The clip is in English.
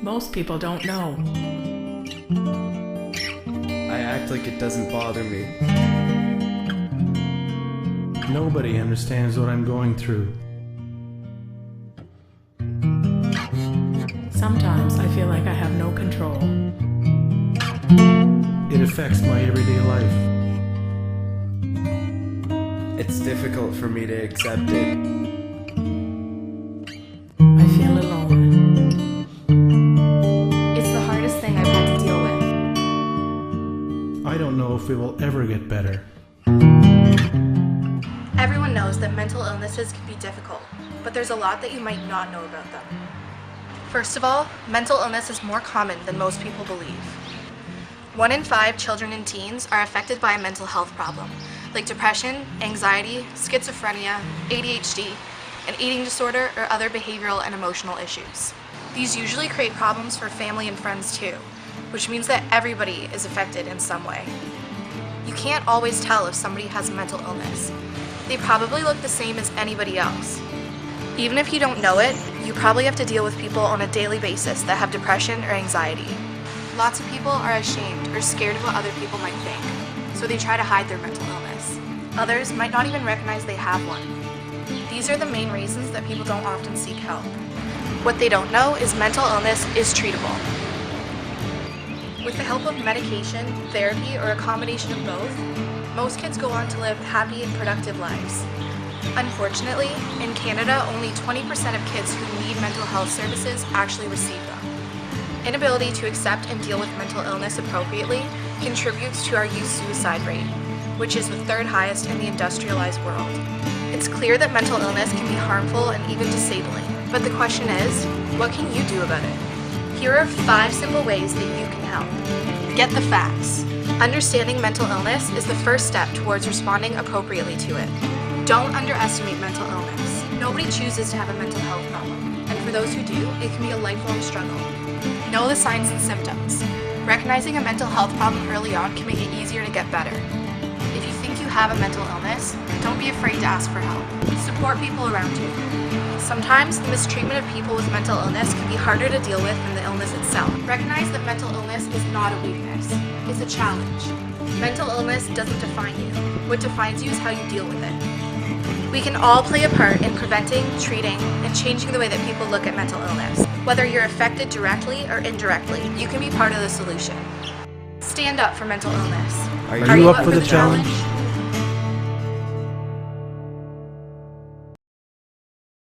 Most people don't know. I act like it doesn't bother me. Nobody understands what I'm going through. Sometimes I feel like I have no control. It affects my everyday life. It's difficult for me to accept it. I feel alone. It's the hardest thing I've had to deal with. I don't know if it will ever get better. Everyone knows that mental illnesses can be difficult, but there's a lot that you might not know about them. First of all, mental illness is more common than most people believe. 1 in 5 children and teens are affected by a mental health problem, like depression, anxiety, schizophrenia, ADHD, an eating disorder, or other behavioral and emotional issues. These usually create problems for family and friends too, which means that everybody is affected in some way. You can't always tell if somebody has a mental illness. They probably look the same as anybody else. Even if you don't know it, you probably have to deal with people on a daily basis that have depression or anxiety. Lots of people are ashamed or scared of what other people might think, so they try to hide their mental illness. Others might not even recognize they have one. These are the main reasons that people don't often seek help. What they don't know is mental illness is treatable. With the help of medication, therapy, or a combination of both, most kids go on to live happy and productive lives. Unfortunately, in Canada, only 20% of kids who need mental health services actually receive them. Inability to accept and deal with mental illness appropriately contributes to our youth suicide rate, which is the 3rd highest in the industrialized world. It's clear that mental illness can be harmful and even disabling, but the question is, what can you do about it? Here are 5 simple ways that you can help. Get the facts. Understanding mental illness is the first step towards responding appropriately to it. Don't underestimate mental illness. Nobody chooses to have a mental health problem, and for those who do, it can be a lifelong struggle. Know the signs and symptoms. Recognizing a mental health problem early on can make it easier to get better. If you think you have a mental illness, don't be afraid to ask for help. Support people around you. Sometimes the mistreatment of people with mental illness can be harder to deal with than the illness itself. Recognize that mental illness is not a weakness. It's a challenge. Mental illness doesn't define you. What defines you is how you deal with it. We can all play a part in preventing, treating, and changing the way that people look at mental illness. Whether you're affected directly or indirectly, you can be part of the solution. Stand up for mental illness. Are you up for the challenge?